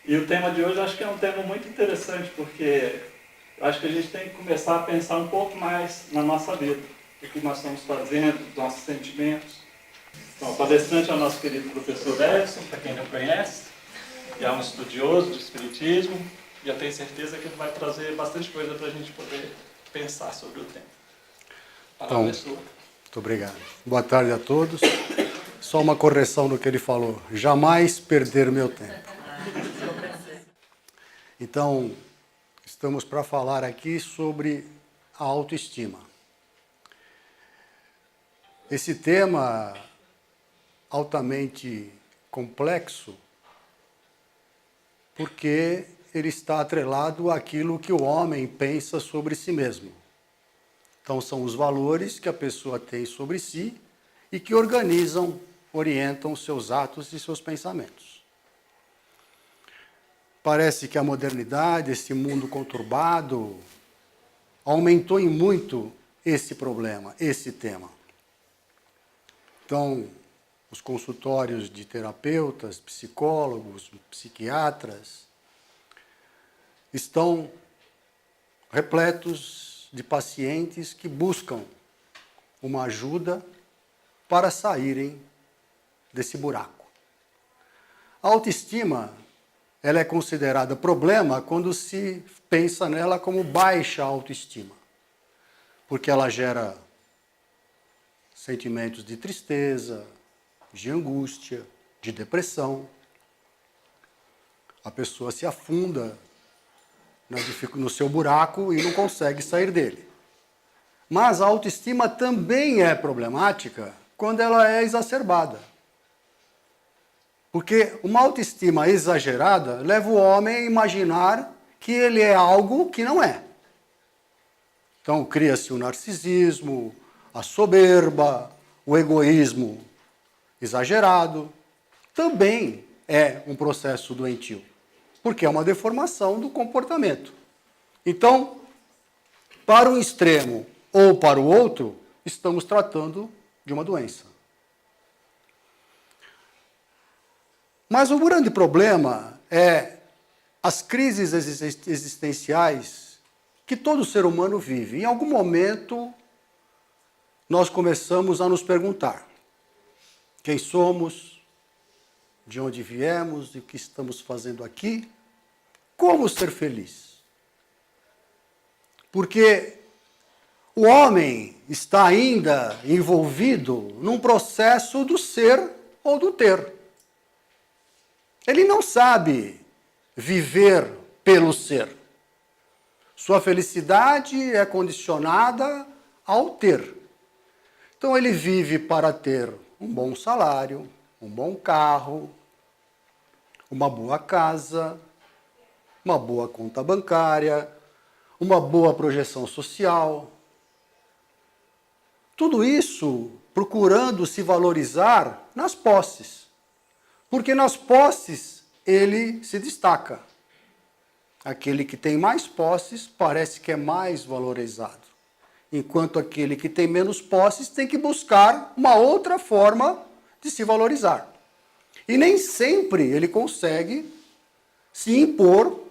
E o tema de hoje eu acho que é um tema muito interessante, porque eu acho que a gente tem que começar a pensar um pouco mais na nossa vida, o que nós estamos fazendo, os nossos sentimentos. Então, o palestrante é o nosso querido professor Edson, para quem não conhece, que é um estudioso do Espiritismo, e eu tenho certeza que ele vai trazer bastante coisa para a gente poder pensar sobre o tema. A palavra é sua. Muito obrigado. Boa tarde a todos. Só uma correção no que ele falou. Jamais perder meu tempo. Então, estamos para falar aqui sobre a autoestima. Esse tema altamente complexo, porque ele está atrelado àquilo que o homem pensa sobre si mesmo. Então, são os valores que a pessoa tem sobre si e que organizam, orientam seus atos e seus pensamentos. Parece que a modernidade, esse mundo conturbado, aumentou em muito esse problema, esse tema. Então, os consultórios de terapeutas, psicólogos, psiquiatras, estão repletos de pacientes que buscam uma ajuda para saírem desse buraco. A autoestima, ela é considerada problema quando se pensa nela como baixa autoestima, porque ela gera sentimentos de tristeza, de angústia, de depressão. A pessoa se afunda no seu buraco e não consegue sair dele. Mas a autoestima também é problemática quando ela é exacerbada. Porque uma autoestima exagerada leva o homem a imaginar que ele é algo que não é. Então cria-se o narcisismo, a soberba, o egoísmo exagerado. Também é um processo doentio, porque é uma deformação do comportamento. Então, para um extremo ou para o outro, estamos tratando de uma doença. Mas o grande problema é as crises existenciais que todo ser humano vive. Em algum momento, nós começamos a nos perguntar quem somos, de onde viemos e o que estamos fazendo aqui, como ser feliz. Porque o homem está ainda envolvido num processo do ser ou do ter. Ele não sabe viver pelo ser. Sua felicidade é condicionada ao ter. Então ele vive para ter um bom salário, um bom carro, uma boa casa, uma boa conta bancária, uma boa projeção social. Tudo isso procurando se valorizar nas posses. Porque nas posses ele se destaca. Aquele que tem mais posses parece que é mais valorizado. Enquanto aquele que tem menos posses tem que buscar uma outra forma de se valorizar. E nem sempre ele consegue se impor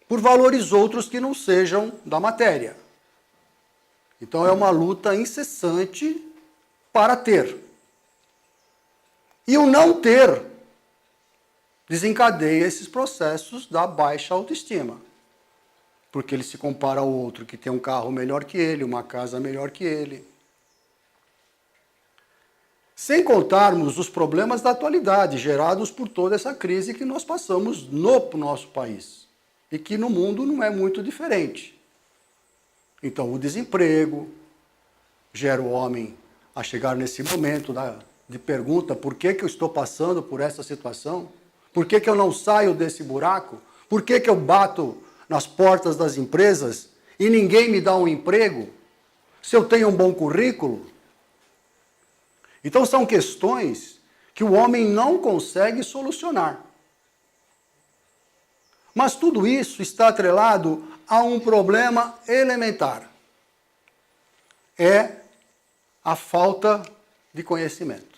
por valores outros que não sejam da matéria. Então é uma luta incessante para ter. E o não ter desencadeia esses processos da baixa autoestima. Porque ele se compara ao outro que tem um carro melhor que ele, uma casa melhor que ele. Sem contarmos os problemas da atualidade, gerados por toda essa crise que nós passamos no nosso país. E que no mundo não é muito diferente. Então o desemprego gera o homem a chegar nesse momento de pergunta: por que eu estou passando por essa situação? Por que eu não saio desse buraco? Por que eu bato nas portas das empresas e ninguém me dá um emprego? Se eu tenho um bom currículo? Então são questões que o homem não consegue solucionar. Mas tudo isso está atrelado a um problema elementar. É a falta de conhecimento.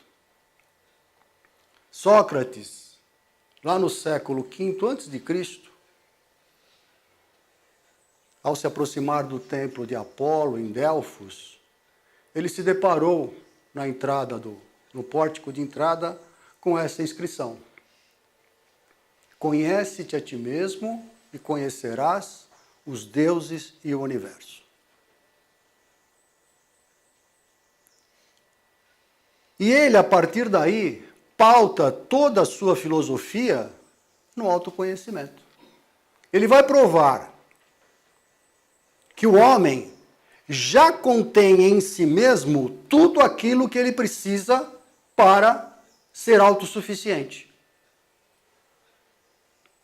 Sócrates, lá no século V a.C., ao se aproximar do templo de Apolo, em Delfos, ele se deparou na entrada no pórtico de entrada com essa inscrição: conhece-te a ti mesmo e conhecerás os deuses e o universo. E ele, a partir daí, pauta toda a sua filosofia no autoconhecimento. Ele vai provar que o homem já contém em si mesmo tudo aquilo que ele precisa para ser autossuficiente.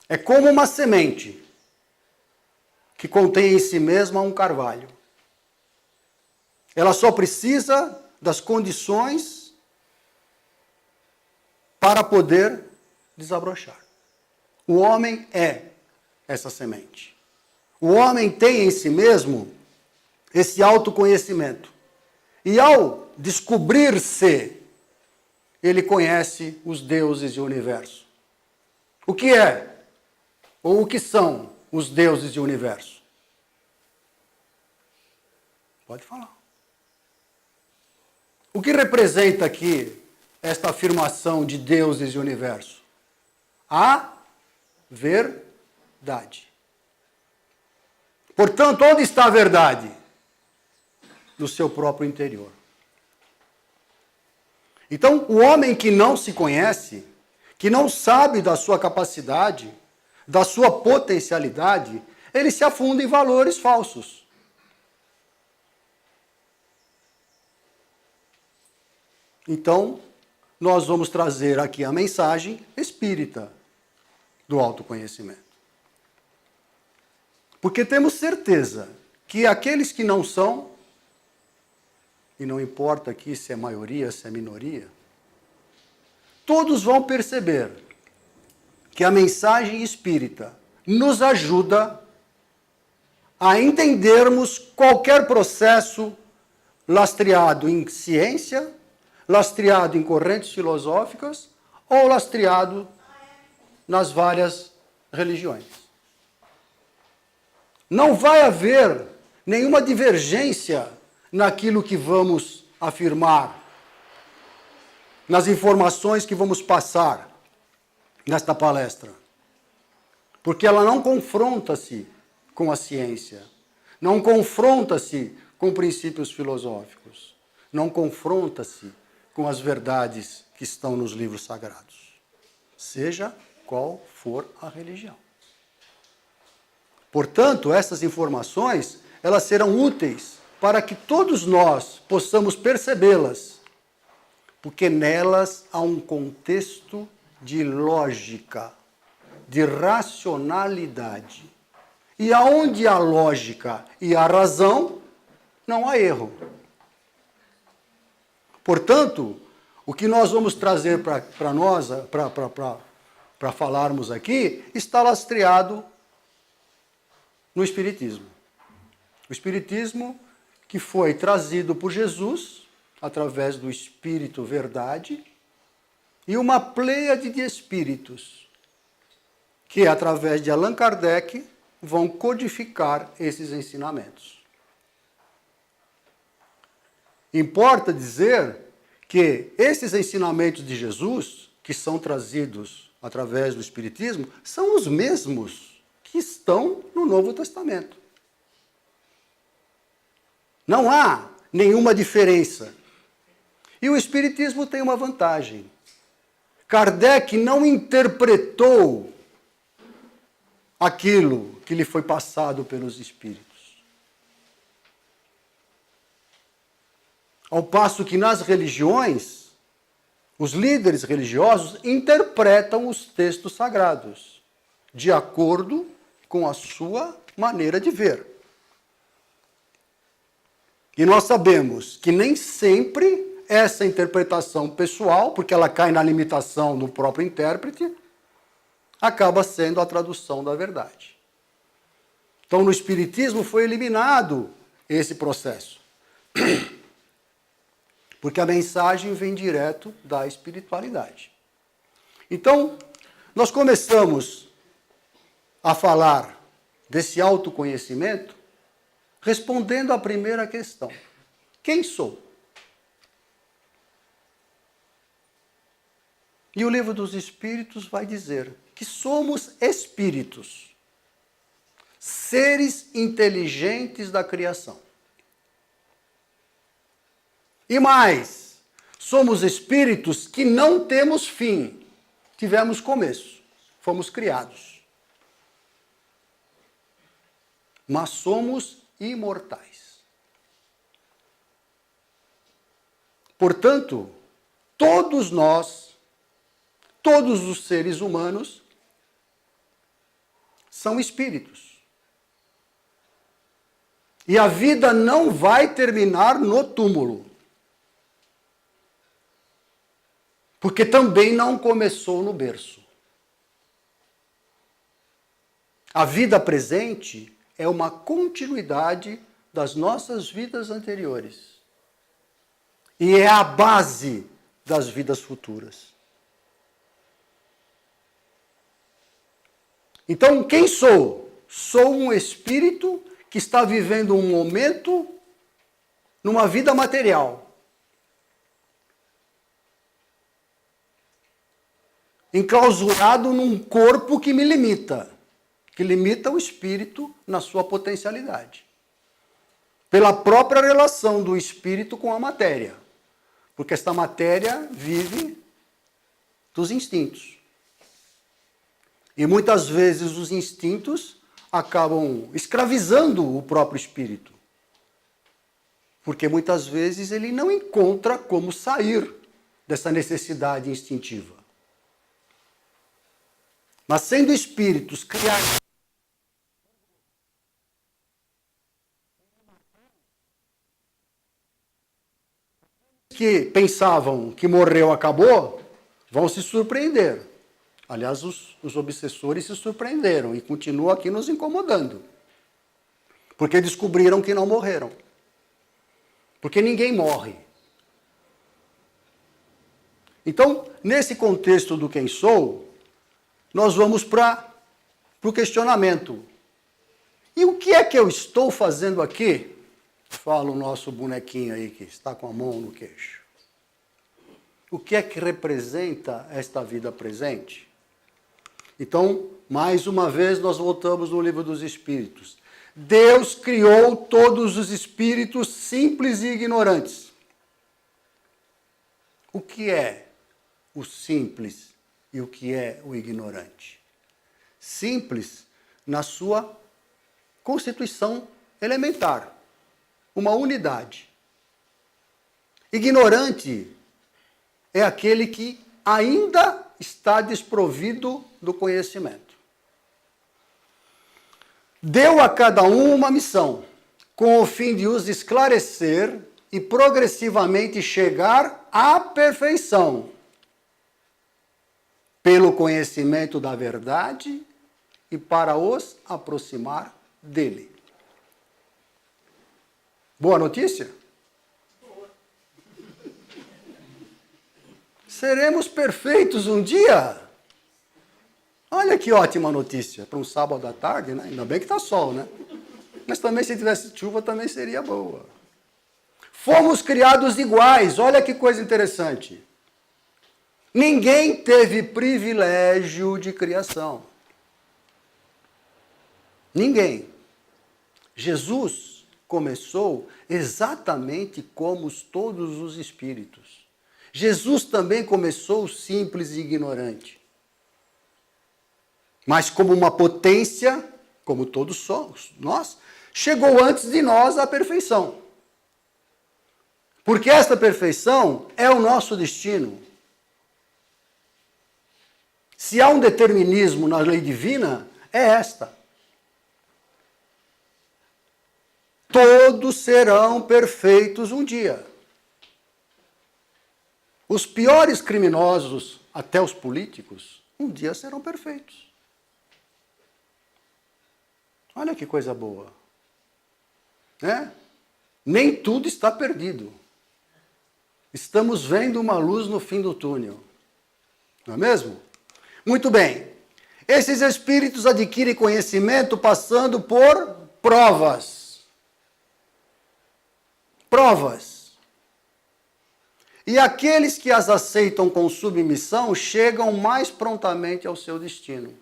É como uma semente que contém em si mesma um carvalho. Ela só precisa das condições para poder desabrochar. O homem é essa semente. O homem tem em si mesmo esse autoconhecimento. E ao descobrir-se, ele conhece os deuses e o universo. O que é? Ou o que são os deuses e o universo? Pode falar. O que representa aqui esta afirmação de deuses e universo? A verdade. Portanto, onde está a verdade? No seu próprio interior. Então, o homem que não se conhece, que não sabe da sua capacidade, da sua potencialidade, ele se afunda em valores falsos. Então, nós vamos trazer aqui a mensagem espírita do autoconhecimento. Porque temos certeza que aqueles que não são, e não importa aqui se é maioria, se é minoria, todos vão perceber que a mensagem espírita nos ajuda a entendermos qualquer processo lastreado em ciência, lastreado em correntes filosóficas ou lastreado nas várias religiões. Não vai haver nenhuma divergência naquilo que vamos afirmar, nas informações que vamos passar nesta palestra. Porque ela não confronta-se com a ciência, não confronta-se com princípios filosóficos, não confronta-se com as verdades que estão nos livros sagrados, seja qual for a religião. Portanto, essas informações, elas serão úteis para que todos nós possamos percebê-las, porque nelas há um contexto de lógica, de racionalidade. E aonde há lógica e há razão, não há erro. Portanto, o que nós vamos trazer para nós, para falarmos aqui, está lastreado no Espiritismo. O Espiritismo que foi trazido por Jesus, através do Espírito Verdade, e uma pleiade de espíritos, que através de Allan Kardec, vão codificar esses ensinamentos. Importa dizer que esses ensinamentos de Jesus, que são trazidos através do Espiritismo, são os mesmos que estão no Novo Testamento. Não há nenhuma diferença. E o Espiritismo tem uma vantagem. Kardec não interpretou aquilo que lhe foi passado pelos Espíritos. Ao passo que nas religiões, os líderes religiosos interpretam os textos sagrados de acordo com a sua maneira de ver. E nós sabemos que nem sempre essa interpretação pessoal, porque ela cai na limitação do próprio intérprete, acaba sendo a tradução da verdade. Então, no Espiritismo foi eliminado esse processo. Porque a mensagem vem direto da espiritualidade. Então, nós começamos a falar desse autoconhecimento respondendo à primeira questão: quem sou? E o Livro dos Espíritos vai dizer que somos espíritos, seres inteligentes da criação. E mais, somos espíritos que não temos fim, tivemos começo, fomos criados. Mas somos imortais. Portanto, todos nós, todos os seres humanos, são espíritos. E a vida não vai terminar no túmulo. Porque também não começou no berço. A vida presente é uma continuidade das nossas vidas anteriores. E é a base das vidas futuras. Então, quem sou? Sou um espírito que está vivendo um momento numa vida material. Enclausurado num corpo que me limita, que limita o espírito na sua potencialidade. Pela própria relação do espírito com a matéria. Porque esta matéria vive dos instintos. E muitas vezes os instintos acabam escravizando o próprio espírito. Porque muitas vezes ele não encontra como sair dessa necessidade instintiva. Mas sendo espíritos criados que pensavam que morreu, acabou, vão se surpreender. Aliás, os obsessores se surpreenderam e continuam aqui nos incomodando. Porque descobriram que não morreram. Porque ninguém morre. Então, nesse contexto do quem sou, nós vamos para o questionamento. E o que é que eu estou fazendo aqui? Fala o nosso bonequinho aí que está com a mão no queixo. O que é que representa esta vida presente? Então, mais uma vez, nós voltamos no Livro dos Espíritos. Deus criou todos os espíritos simples e ignorantes. O que é o simples e o que é o ignorante? Simples na sua constituição elementar, uma unidade. Ignorante é aquele que ainda está desprovido do conhecimento. Deu a cada um uma missão, com o fim de os esclarecer e progressivamente chegar à perfeição, pelo conhecimento da verdade e para os aproximar dele. Boa notícia? Boa. Seremos perfeitos um dia? Olha que ótima notícia para um sábado à tarde, né? Ainda bem que está sol, né? Mas também se tivesse chuva também seria boa. Fomos criados iguais, olha que coisa interessante. Ninguém teve privilégio de criação. Ninguém. Jesus começou exatamente como todos os espíritos. Jesus também começou simples e ignorante. Mas como uma potência, como todos somos, nós, chegou antes de nós à perfeição. Porque esta perfeição é o nosso destino. Se há um determinismo na lei divina, é esta. Todos serão perfeitos um dia. Os piores criminosos, até os políticos, um dia serão perfeitos. Olha que coisa boa. Né? Nem tudo está perdido. Estamos vendo uma luz no fim do túnel. Não é mesmo? Muito bem. Esses espíritos adquirem conhecimento passando por provas. Provas. E aqueles que as aceitam com submissão chegam mais prontamente ao seu destino.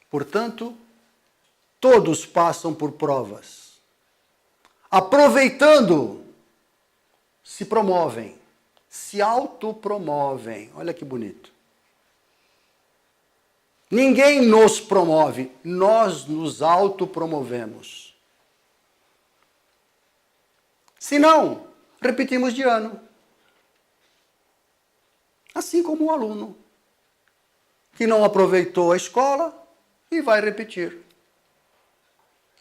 Portanto, todos passam por provas. Aproveitando, se promovem, se autopromovem. Olha que bonito. Ninguém nos promove, nós nos autopromovemos. Se não, repetimos de ano. Assim como o aluno, que não aproveitou a escola e vai repetir.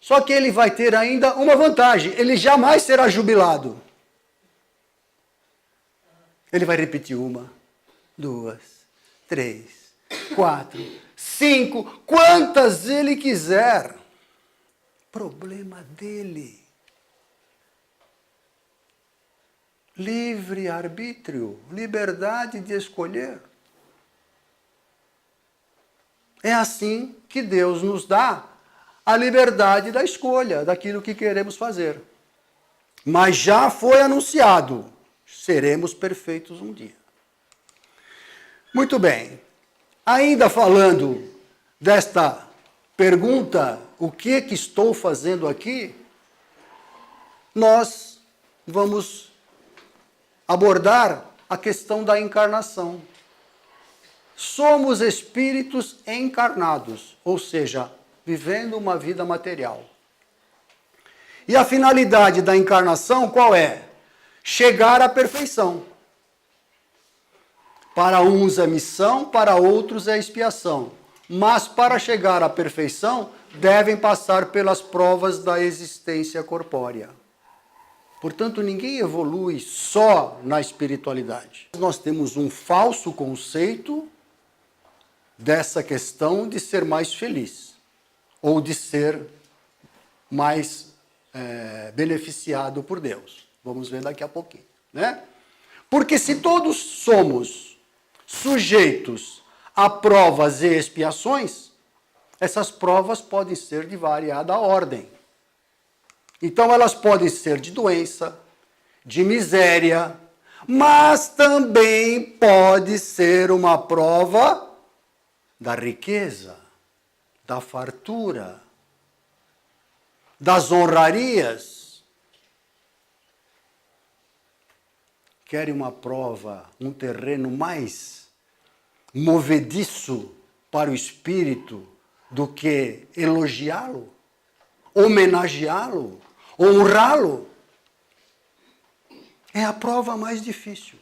Só que ele vai ter ainda uma vantagem, ele jamais será jubilado. Ele vai repetir 1, 2, 3, 4, 5, quantas ele quiser. Problema dele. Livre-arbítrio, liberdade de escolher. É assim que Deus nos dá a liberdade da escolha, daquilo que queremos fazer. Mas já foi anunciado, seremos perfeitos um dia. Muito bem. Ainda falando desta pergunta, o que estou fazendo aqui? Nós vamos abordar a questão da encarnação. Somos espíritos encarnados, ou seja, vivendo uma vida material. E a finalidade da encarnação qual é? Chegar à perfeição. Para uns é missão, para outros é expiação. Mas para chegar à perfeição, devem passar pelas provas da existência corpórea. Portanto, ninguém evolui só na espiritualidade. Nós temos um falso conceito dessa questão de ser mais feliz, ou de ser mais beneficiado por Deus. Vamos ver daqui a pouquinho, né? Porque se todos somos sujeitos a provas e expiações, essas provas podem ser de variada ordem. Então elas podem ser de doença, de miséria, mas também pode ser uma prova da riqueza, da fartura, das honrarias. Querem uma prova, um terreno mais movediço para o espírito do que elogiá-lo, homenageá-lo, honrá-lo? É a prova mais difícil.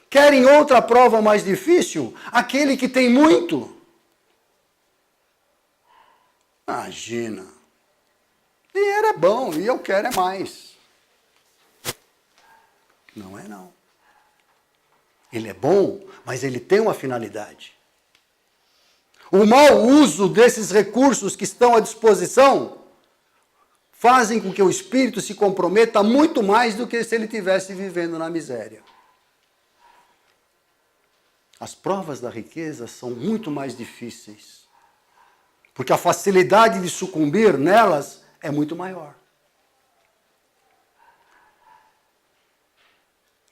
Querem outra prova mais difícil? Aquele que tem muito. Imagina. Dinheiro é bom e eu quero é mais. Não é não. Ele é bom, mas ele tem uma finalidade. O mau uso desses recursos que estão à disposição fazem com que o espírito se comprometa muito mais do que se ele estivesse vivendo na miséria. As provas da riqueza são muito mais difíceis, porque a facilidade de sucumbir nelas é muito maior.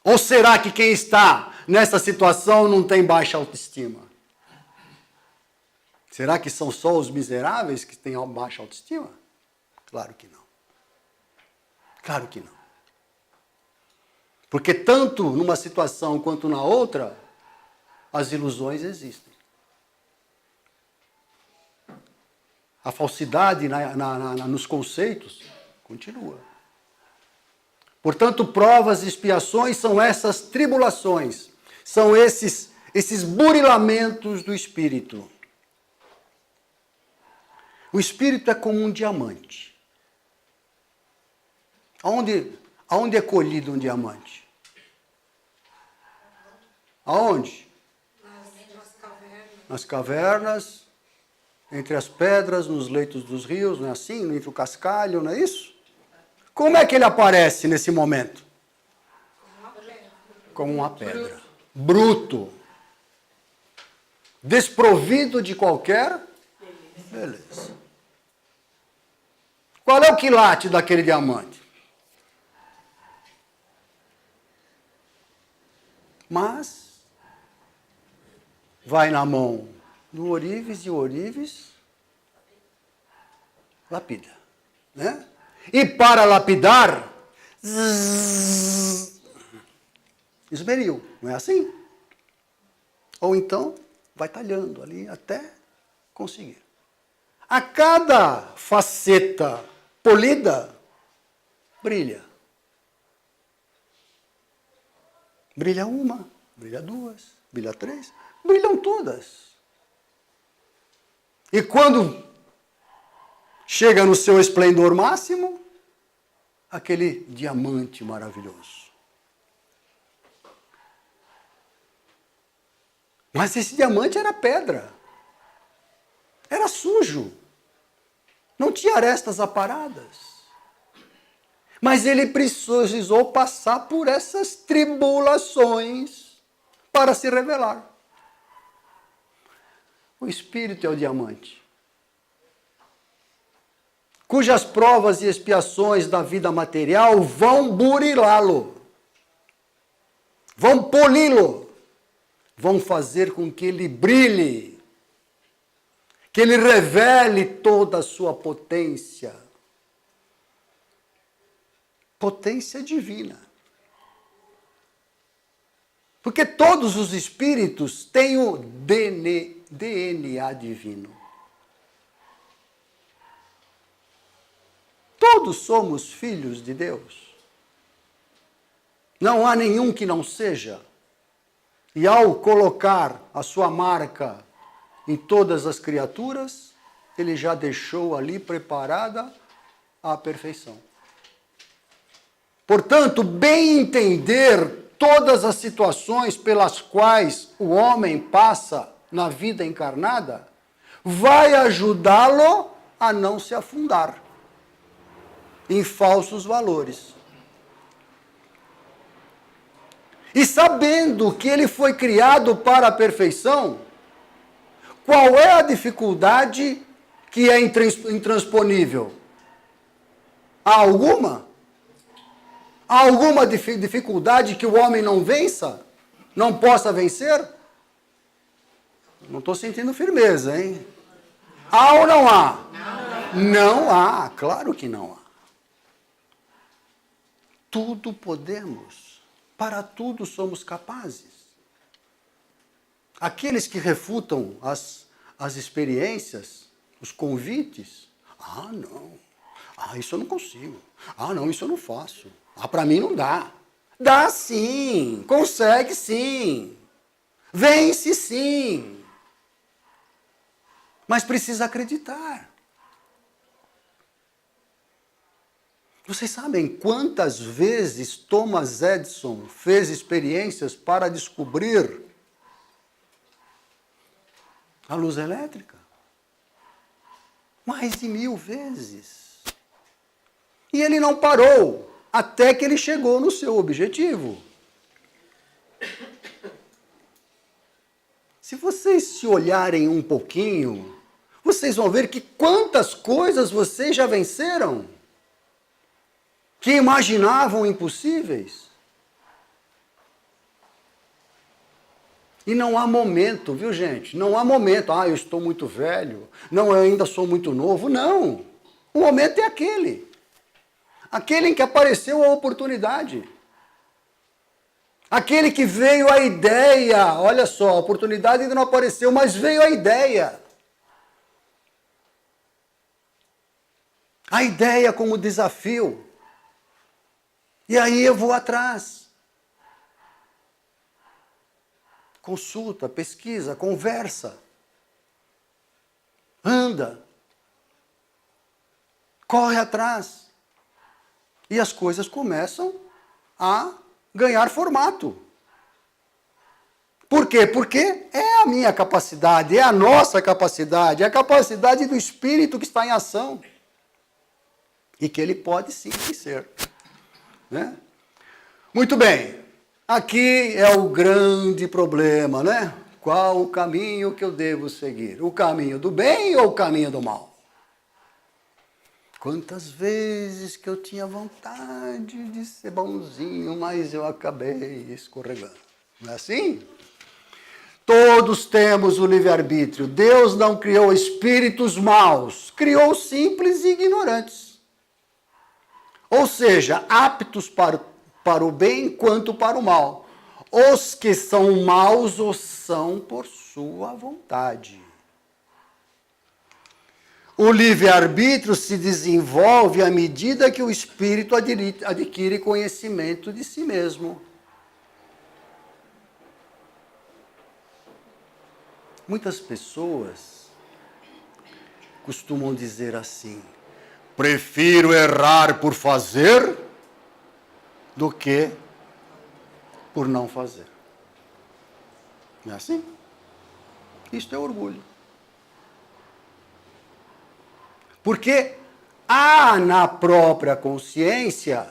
Ou será que quem está nessa situação não tem baixa autoestima? Será que são só os miseráveis que têm baixa autoestima? Claro que não. Claro que não. Porque tanto numa situação quanto na outra, as ilusões existem. A falsidade nos conceitos continua. Portanto, provas e expiações são essas tribulações, são esses burilamentos do espírito. O espírito é como um diamante. Aonde é colhido um diamante? Aonde? Nas cavernas, entre as pedras, nos leitos dos rios, não é assim? Entre o cascalho, não é isso? Como é que ele aparece nesse momento? como uma pedra. Bruto. Desprovido de qualquer beleza. Qual é o quilate daquele diamante? Mas vai na mão do ourives e o ourives lapida, né? E para lapidar, esmeril, não é assim? Ou então vai talhando ali até conseguir. A cada faceta polida, brilha. Brilha uma, brilha duas, brilha três, brilham todas. E quando chega no seu esplendor máximo, aquele diamante maravilhoso. Mas esse diamante era pedra. Era sujo. Não tinha arestas aparadas. Mas ele precisou passar por essas tribulações para se revelar. O Espírito é o diamante, cujas provas e expiações da vida material vão burilá-lo, vão poli-lo, vão fazer com que ele brilhe, que ele revele toda a sua potência. Potência divina. Porque todos os espíritos têm o DNA divino. Todos somos filhos de Deus. Não há nenhum que não seja. E ao colocar a sua marca em todas as criaturas, ele já deixou ali preparada a perfeição. Portanto, bem entender todas as situações pelas quais o homem passa na vida encarnada, vai ajudá-lo a não se afundar em falsos valores. E sabendo que ele foi criado para a perfeição, qual é a dificuldade que é intransponível? Há alguma? Há alguma dificuldade que o homem não vença? Não possa vencer? Não estou sentindo firmeza, hein? Há ou não há? Não há, claro que não há. Tudo podemos, para tudo somos capazes. Aqueles que refutam as experiências, os convites, não, isso eu não consigo, não, isso eu não faço. Para mim não dá. Dá sim, consegue sim, vence sim. Mas precisa acreditar. Vocês sabem quantas vezes Thomas Edison fez experiências para descobrir a luz elétrica? Mais de 1000 vezes. E ele não parou. Até que ele chegou no seu objetivo. Se vocês se olharem um pouquinho, vocês vão ver que quantas coisas vocês já venceram, que imaginavam impossíveis. E não há momento, viu gente? Não há momento, eu estou muito velho, não, eu ainda sou muito novo. Não, o momento é aquele. Aquele em que apareceu a oportunidade. Aquele que veio a ideia. Olha só, a oportunidade ainda não apareceu, mas veio a ideia. A ideia como desafio. E aí eu vou atrás. Consulta, pesquisa, conversa. Anda. Corre atrás. E as coisas começam a ganhar formato. Por quê? Porque é a minha capacidade, é a nossa capacidade, é a capacidade do Espírito que está em ação. E que ele pode sim vencer. Né? Muito bem. Aqui é o grande problema, né? Qual o caminho que eu devo seguir? O caminho do bem ou o caminho do mal? Quantas vezes que eu tinha vontade de ser bonzinho, mas eu acabei escorregando. Não é assim? Todos temos o livre-arbítrio. Deus não criou espíritos maus, criou simples e ignorantes. Ou seja, aptos para o bem quanto para o mal. Os que são maus o são por sua vontade. O livre-arbítrio se desenvolve à medida que o espírito adquire conhecimento de si mesmo. Muitas pessoas costumam dizer assim: prefiro errar por fazer do que por não fazer. Não é assim? Isto é orgulho. Porque há na própria consciência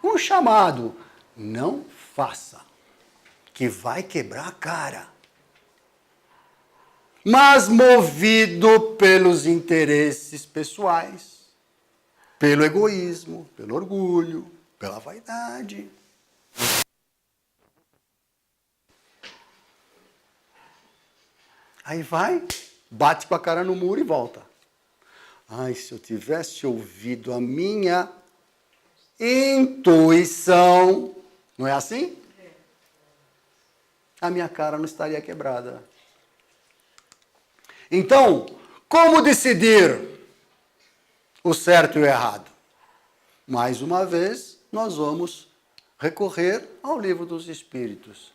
um chamado: não faça, que vai quebrar a cara. Mas movido pelos interesses pessoais, pelo egoísmo, pelo orgulho, pela vaidade. Aí vai, bate com a cara no muro e volta. Ai, se eu tivesse ouvido a minha intuição, não é assim? A minha cara não estaria quebrada. Então, como decidir o certo e o errado? Mais uma vez, nós vamos recorrer ao Livro dos Espíritos.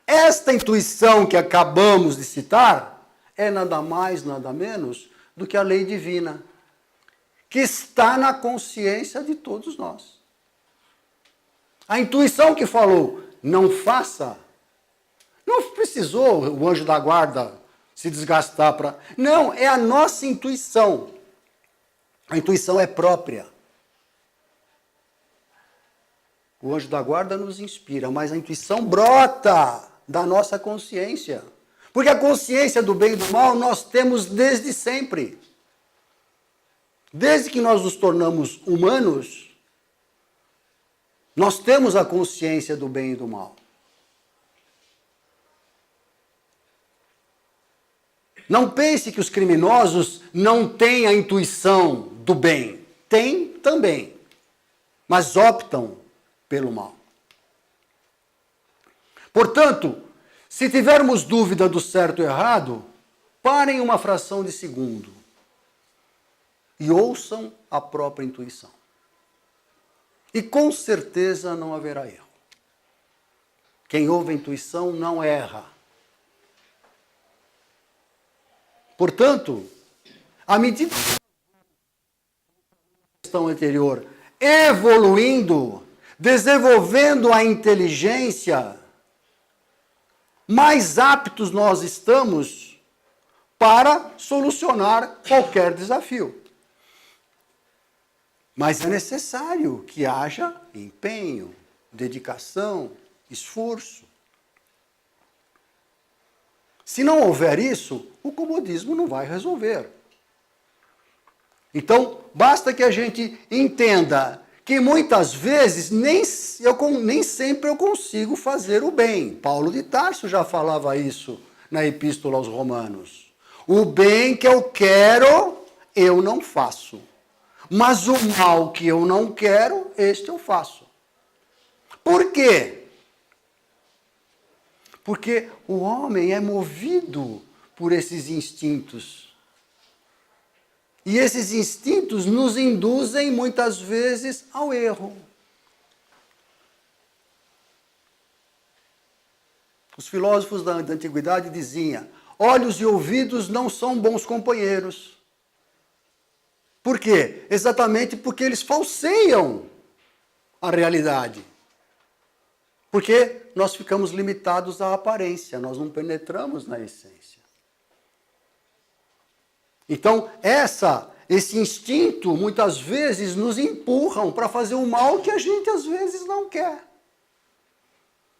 Esta intuição que acabamos de citar é nada mais, nada menos do que a lei divina, que está na consciência de todos nós. A intuição que falou, não faça, não precisou o anjo da guarda se desgastar para... Não, é a nossa intuição. A intuição é própria. O anjo da guarda nos inspira, mas a intuição brota da nossa consciência. Porque a consciência do bem e do mal nós temos desde sempre. Desde que nós nos tornamos humanos, nós temos a consciência do bem e do mal. Não pense que os criminosos não têm a intuição do bem. Tem também, mas optam pelo mal. Portanto, se tivermos dúvida do certo e errado, parem uma fração de segundo e ouçam a própria intuição. E com certeza não haverá erro. Quem ouve a intuição não erra. Portanto, à medida que a questão anterior evoluindo, desenvolvendo a inteligência, mais aptos nós estamos para solucionar qualquer desafio. Mas é necessário que haja empenho, dedicação, esforço. Se não houver isso, o comodismo não vai resolver. Então, basta que a gente entenda que muitas vezes nem sempre eu consigo fazer o bem. Paulo de Tarso já falava isso na Epístola aos Romanos. O bem que eu quero, eu não faço. Mas o mal que eu não quero, este eu faço. Por quê? Porque o homem é movido por esses instintos. E esses instintos nos induzem muitas vezes ao erro. Os filósofos da antiguidade diziam: olhos e ouvidos não são bons companheiros. Por quê? Exatamente porque eles falseiam a realidade. Porque nós ficamos limitados à aparência, nós não penetramos na essência. Então, esse instinto, muitas vezes, nos empurram para fazer o mal que a gente, às vezes, não quer.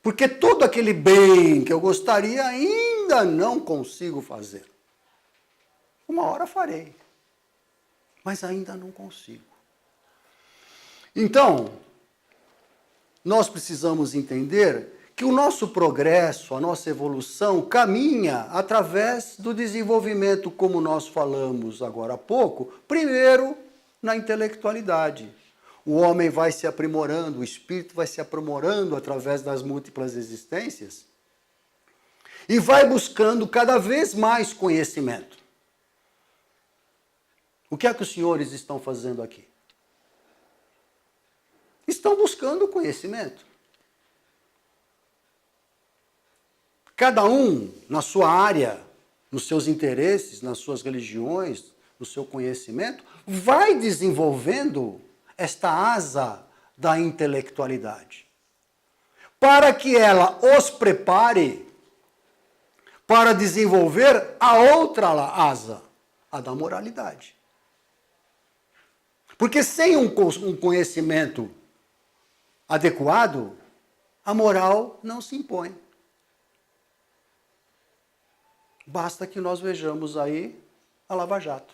Porque todo aquele bem que eu gostaria ainda não consigo fazer. Uma hora farei, mas ainda não consigo. Então, nós precisamos entender que o nosso progresso, a nossa evolução caminha através do desenvolvimento, como nós falamos agora há pouco, primeiro na intelectualidade. O homem vai se aprimorando, o espírito vai se aprimorando através das múltiplas existências e vai buscando cada vez mais conhecimento. O que é que os senhores estão fazendo aqui? Estão buscando conhecimento. Cada um na sua área, nos seus interesses, nas suas religiões, no seu conhecimento, vai desenvolvendo esta asa da intelectualidade, para que ela os prepare para desenvolver a outra asa, a da moralidade. Porque sem um conhecimento adequado, a moral não se impõe. Basta que nós vejamos aí a Lava Jato,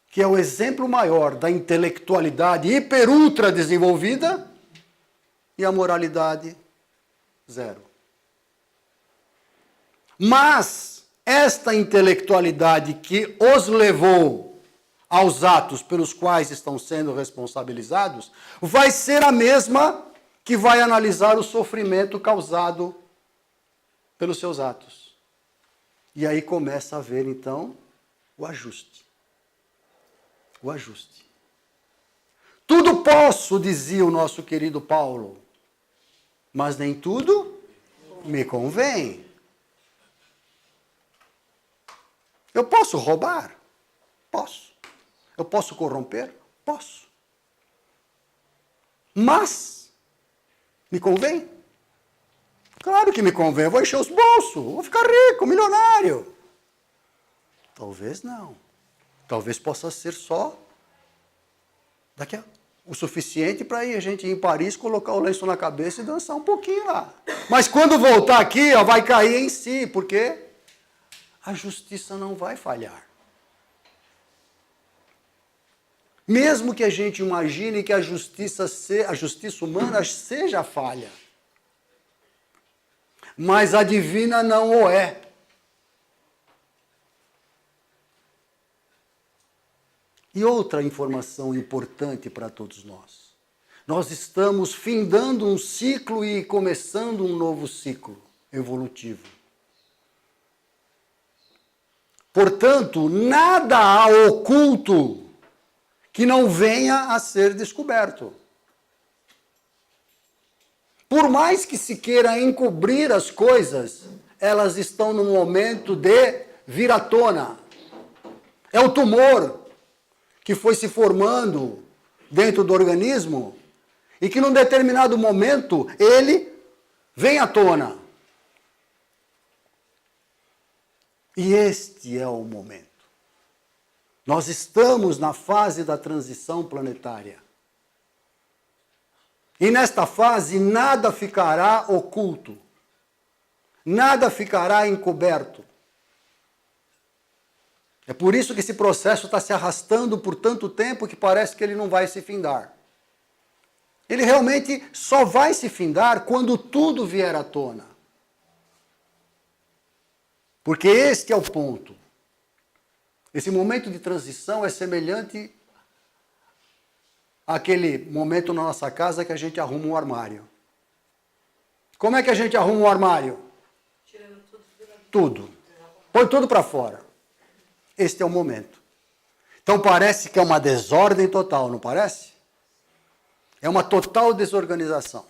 que é o exemplo maior da intelectualidade hiper ultra desenvolvida e a moralidade zero. Mas esta intelectualidade que os levou aos atos pelos quais estão sendo responsabilizados vai ser a mesma que vai analisar o sofrimento causado pelos seus atos. E aí começa a haver, então, o ajuste. O ajuste. Tudo posso, dizia o nosso querido Paulo, mas nem tudo me convém. Eu posso roubar? Posso. Eu posso corromper? Posso. Mas, me convém? Claro que me convém, eu vou encher os bolsos, vou ficar rico, milionário. Talvez não. Talvez possa ser só o suficiente para a gente ir em Paris, colocar o lenço na cabeça e dançar um pouquinho lá. Mas quando voltar aqui, vai cair em si, porque a justiça não vai falhar. Mesmo que a gente imagine que a justiça humana seja falha. Mas a divina não o é. E outra informação importante para todos nós. Nós estamos findando um ciclo e começando um novo ciclo evolutivo. Portanto, nada há oculto que não venha a ser descoberto. Por mais que se queira encobrir as coisas, elas estão no momento de vir à tona. É o tumor que foi se formando dentro do organismo e que num determinado momento ele vem à tona. E este é o momento. Nós estamos na fase da transição planetária. E nesta fase nada ficará oculto. Nada ficará encoberto. É por isso que esse processo está se arrastando por tanto tempo que parece que ele não vai se findar. Ele realmente só vai se findar quando tudo vier à tona. Porque este é o ponto. Esse momento de transição é semelhante àquele momento na nossa casa que a gente arruma um armário. Como é que a gente arruma um armário? Tirando tudo. Põe tudo para fora. Este é o momento. Então parece que é uma desordem total, não parece? É uma total desorganização.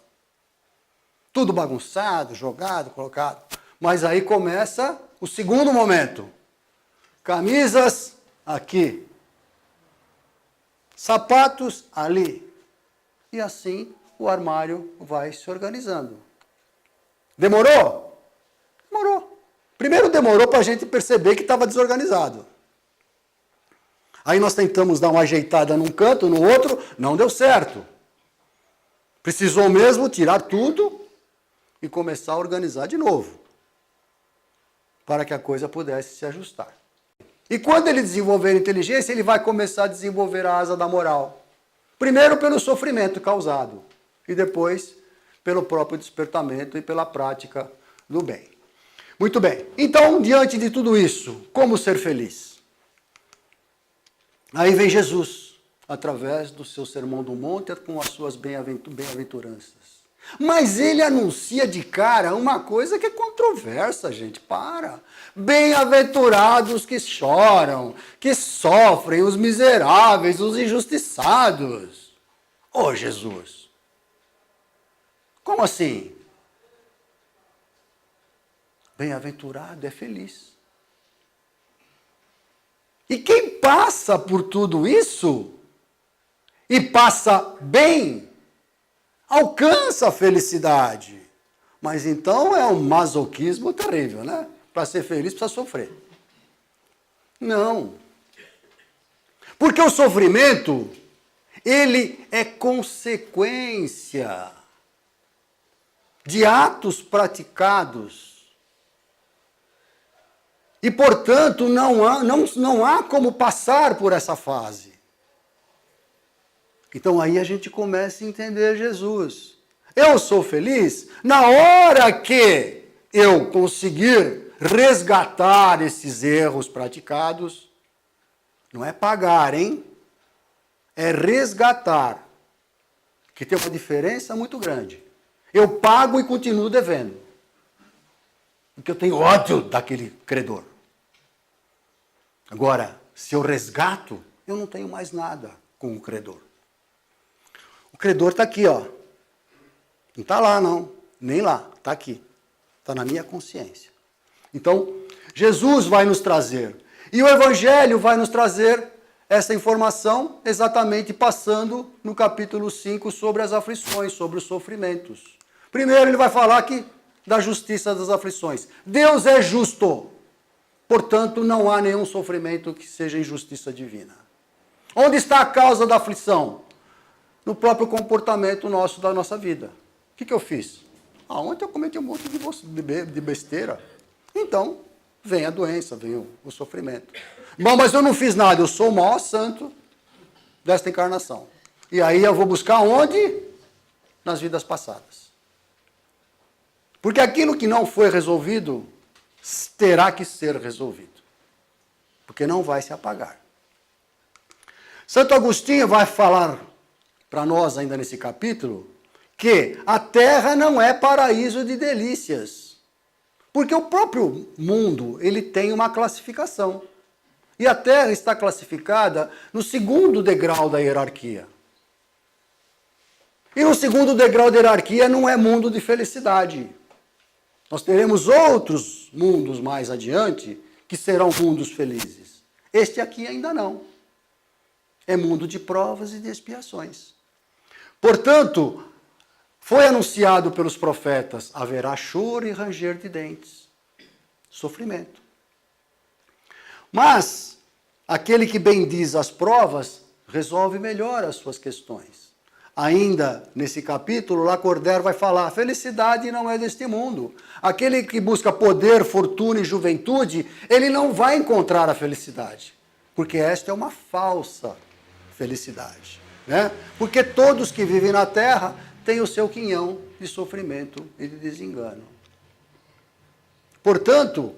Tudo bagunçado, jogado, colocado. Mas aí começa o segundo momento. Camisas aqui. Sapatos ali. E assim o armário vai se organizando. Demorou? Demorou. Primeiro demorou para a gente perceber que estava desorganizado. Aí nós tentamos dar uma ajeitada num canto, no outro, não deu certo. Precisou mesmo tirar tudo e começar a organizar de novo, para que a coisa pudesse se ajustar. E quando ele desenvolver inteligência, ele vai começar a desenvolver a asa da moral. Primeiro pelo sofrimento causado, e depois pelo próprio despertamento e pela prática do bem. Muito bem, então, diante de tudo isso, como ser feliz? Aí vem Jesus, através do seu Sermão do Monte, com as suas bem-aventuranças. Mas ele anuncia de cara uma coisa que é controversa, gente, para. Bem-aventurados que choram, que sofrem, os miseráveis, os injustiçados. Ô Jesus, como assim? Bem-aventurado é feliz. E quem passa por tudo isso e passa bem, alcança a felicidade. Mas então é um masoquismo terrível, né? Para ser feliz precisa sofrer. Não. Porque o sofrimento, ele é consequência de atos praticados. E, portanto, não há como passar por essa fase. Então aí a gente começa a entender Jesus. Eu sou feliz na hora que eu conseguir resgatar esses erros praticados. Não é pagar, hein? É resgatar. Que tem uma diferença muito grande. Eu pago e continuo devendo. Porque eu tenho ódio daquele credor. Agora, se eu resgato, eu não tenho mais nada com o credor. O credor está aqui, ó. Não está lá, não. Nem lá. Está aqui. Está na minha consciência. Então, Jesus vai nos trazer. E o Evangelho vai nos trazer essa informação exatamente passando no capítulo 5 sobre as aflições, sobre os sofrimentos. Primeiro ele vai falar aqui da justiça das aflições. Deus é justo. Portanto, não há nenhum sofrimento que seja injustiça divina. Onde está a causa da aflição? No próprio comportamento nosso, da nossa vida. O que eu fiz? Ontem eu cometi um monte de besteira. Então, vem a doença, vem o sofrimento. Bom, mas eu não fiz nada, eu sou o maior santo desta encarnação. E aí eu vou buscar onde? Nas vidas passadas. Porque aquilo que não foi resolvido, terá que ser resolvido. Porque não vai se apagar. Santo Agostinho vai falar para nós ainda nesse capítulo que a terra não é paraíso de delícias. Porque o próprio mundo, ele tem uma classificação. E a terra está classificada no segundo degrau da hierarquia. E no segundo degrau da hierarquia não é mundo de felicidade. Nós teremos outros mundos mais adiante que serão mundos felizes. Este aqui ainda não. É mundo de provas e de expiações. Portanto, foi anunciado pelos profetas, haverá choro e ranger de dentes. Sofrimento. Mas, aquele que bendiz as provas, resolve melhor as suas questões. Ainda nesse capítulo, Lacordaire vai falar, felicidade não é deste mundo. Aquele que busca poder, fortuna e juventude, ele não vai encontrar a felicidade. Porque esta é uma falsa felicidade. Né? Porque todos que vivem na terra têm o seu quinhão de sofrimento e de desengano. Portanto,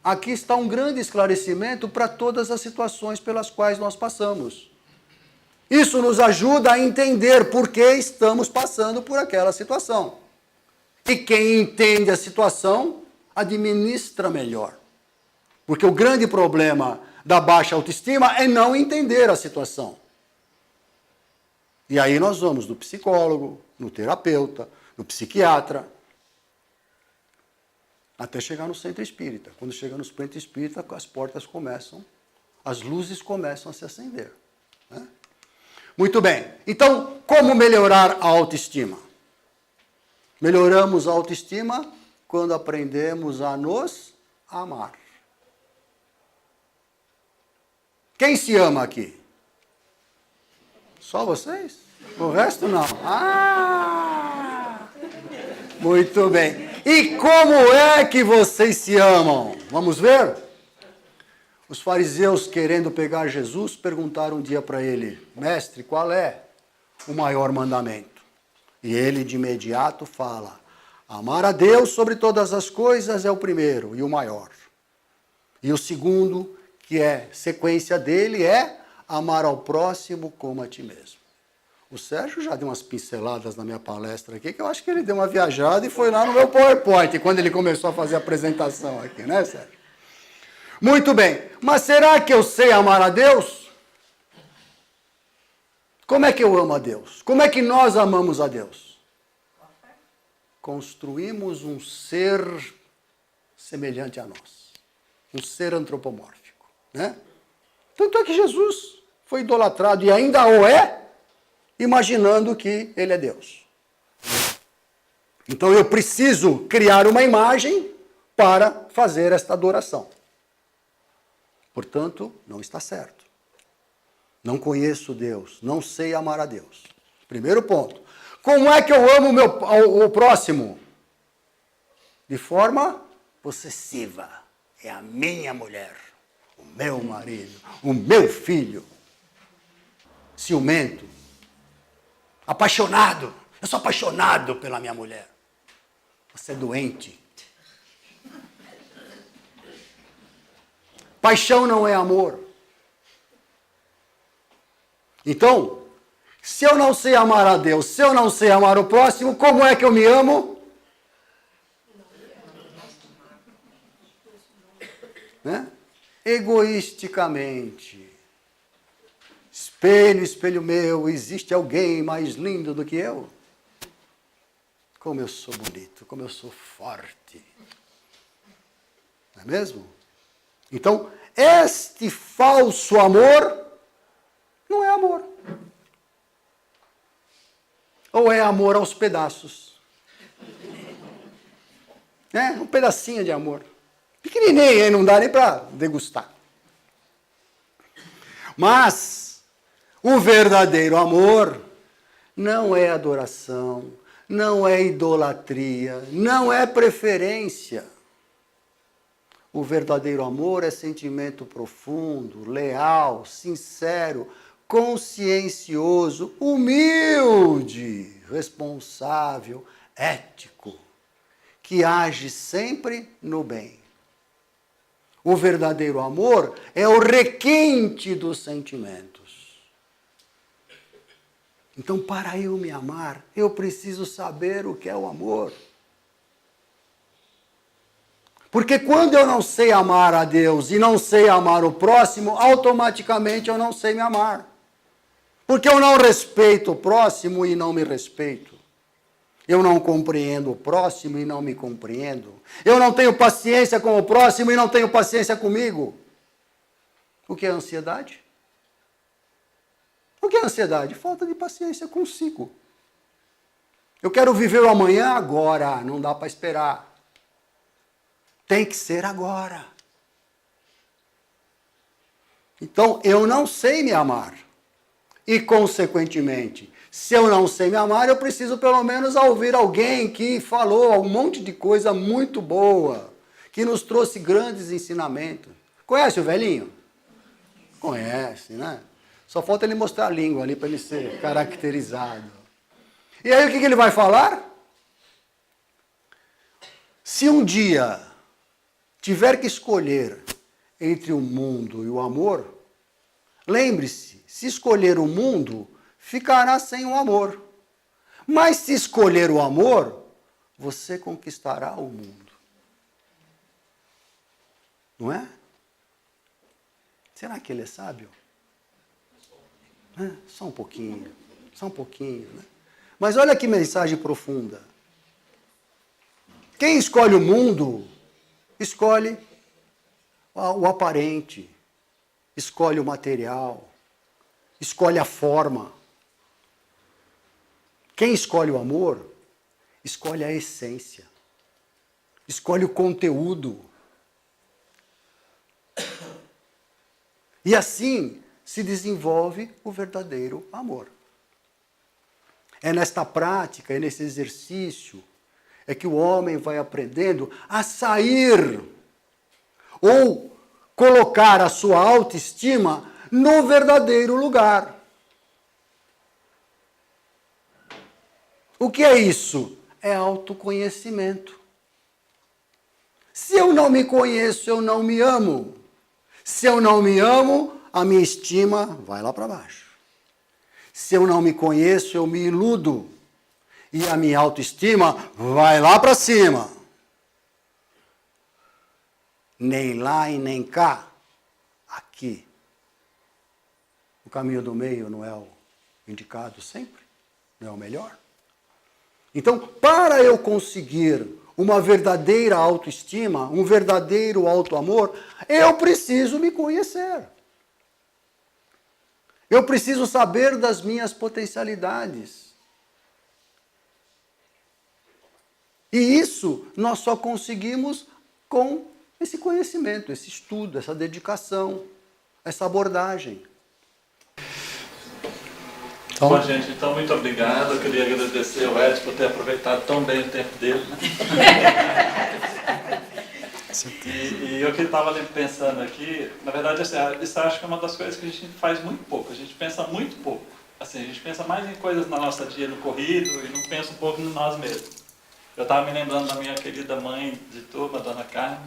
aqui está um grande esclarecimento para todas as situações pelas quais nós passamos. Isso nos ajuda a entender por que estamos passando por aquela situação. E quem entende a situação, administra melhor. Porque o grande problema da baixa autoestima é não entender a situação. E aí nós vamos no psicólogo, no terapeuta, no psiquiatra, até chegar no centro espírita. Quando chega no centro espírita, as portas começam, as luzes começam a se acender. Né? Muito bem. Então, como melhorar a autoestima? Melhoramos a autoestima quando aprendemos a nos amar. Quem se ama aqui? Só vocês? O resto não. Muito bem. E como é que vocês se amam? Vamos ver? Os fariseus, querendo pegar Jesus, perguntaram um dia para ele: mestre, qual é o maior mandamento? E ele de imediato fala: amar a Deus sobre todas as coisas é o primeiro e o maior. E o segundo, que é sequência dele, é amar ao próximo como a ti mesmo. O Sérgio já deu umas pinceladas na minha palestra aqui, que eu acho que ele deu uma viajada e foi lá no meu PowerPoint, quando ele começou a fazer a apresentação aqui, né, Sérgio? Muito bem, mas será que eu sei amar a Deus? Como é que eu amo a Deus? Como é que nós amamos a Deus? Construímos um ser semelhante a nós, um ser antropomórfico, né? Tanto é que Jesus foi idolatrado e ainda o é, imaginando que ele é Deus. Então eu preciso criar uma imagem para fazer esta adoração. Portanto, não está certo. Não conheço Deus, não sei amar a Deus. Primeiro ponto. Como é que eu amo o próximo? De forma possessiva. É a minha mulher, o meu marido, o meu filho. Ciumento. Apaixonado. Eu sou apaixonado pela minha mulher. Você é doente. Paixão não é amor. Então, se eu não sei amar a Deus, se eu não sei amar o próximo, como é que eu me amo? Né? Egoisticamente. Espelho, espelho meu, existe alguém mais lindo do que eu? Como eu sou bonito, como eu sou forte. Não é mesmo? Então, este falso amor não é amor. Ou é amor aos pedaços. É, um pedacinho de amor. Pequenininho, aí não dá nem para degustar. Mas o verdadeiro amor não é adoração, não é idolatria, não é preferência. O verdadeiro amor é sentimento profundo, leal, sincero, consciencioso, humilde, responsável, ético, que age sempre no bem. O verdadeiro amor é o requinte dos sentimentos. Então, para eu me amar, eu preciso saber o que é o amor. Porque quando eu não sei amar a Deus e não sei amar o próximo, automaticamente eu não sei me amar. Porque eu não respeito o próximo e não me respeito. Eu não compreendo o próximo e não me compreendo. Eu não tenho paciência com o próximo e não tenho paciência comigo. O que é ansiedade? O que é ansiedade? Falta de paciência consigo. Eu quero viver o amanhã agora, não dá para esperar. Tem que ser agora. Então, eu não sei me amar. E, consequentemente, se eu não sei me amar, eu preciso pelo menos ouvir alguém que falou um monte de coisa muito boa, que nos trouxe grandes ensinamentos. Conhece o velhinho? Conhece, né? Só falta ele mostrar a língua ali para ele ser caracterizado. E aí o que ele vai falar? Se um dia tiver que escolher entre o mundo e o amor, lembre-se, se escolher o mundo, ficará sem o amor. Mas se escolher o amor, você conquistará o mundo. Não é? Será que ele é sábio? Só um pouquinho, né? Mas olha que mensagem profunda. Quem escolhe o mundo, escolhe o aparente, escolhe o material, escolhe a forma. Quem escolhe o amor, escolhe a essência, escolhe o conteúdo. E assim se desenvolve o verdadeiro amor. É nesta prática, é nesse exercício, é que o homem vai aprendendo a sair ou colocar a sua autoestima no verdadeiro lugar. O que é isso? É autoconhecimento. Se eu não me conheço, eu não me amo. Se eu não me amo, a minha estima vai lá para baixo. Se eu não me conheço, eu me iludo. E a minha autoestima vai lá para cima. Nem lá e nem cá. Aqui. O caminho do meio não é o indicado sempre? Não é o melhor? Então, para eu conseguir uma verdadeira autoestima, um verdadeiro autoamor, eu preciso me conhecer. Eu preciso saber das minhas potencialidades. E isso nós só conseguimos com esse conhecimento, esse estudo, essa dedicação, essa abordagem. Bom, gente, então muito obrigado. Eu queria agradecer ao Edson por ter aproveitado tão bem o tempo dele. Né? E eu que estava pensando aqui, na verdade, assim, isso acho que é uma das coisas que a gente faz muito pouco. A gente pensa muito pouco. Assim, a gente pensa mais em coisas na nossa dia, no corrido, e não pensa um pouco em nós mesmos. Eu estava me lembrando da minha querida mãe de turma, Dona Carmen,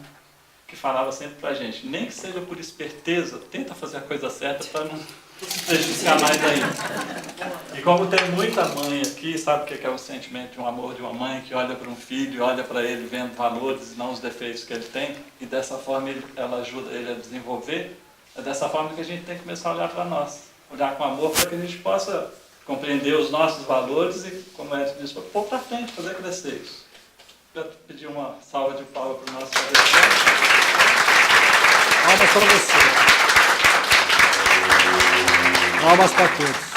que falava sempre pra gente, nem que seja por esperteza, tenta fazer a coisa certa para não se prejudicar mais ainda. E como tem muita mãe aqui, sabe o que é o sentimento de um amor de uma mãe que olha para um filho, olha para ele vendo valores e não os defeitos que ele tem, e dessa forma ela ajuda ele a desenvolver, é dessa forma que a gente tem que começar a olhar para nós, olhar com amor para que a gente possa compreender os nossos valores e, como a Edson disse, pôr para frente, fazer crescer isso. Eu pedir uma salva de palmas para o nosso palestrante. Palmas para você. Palmas para todos.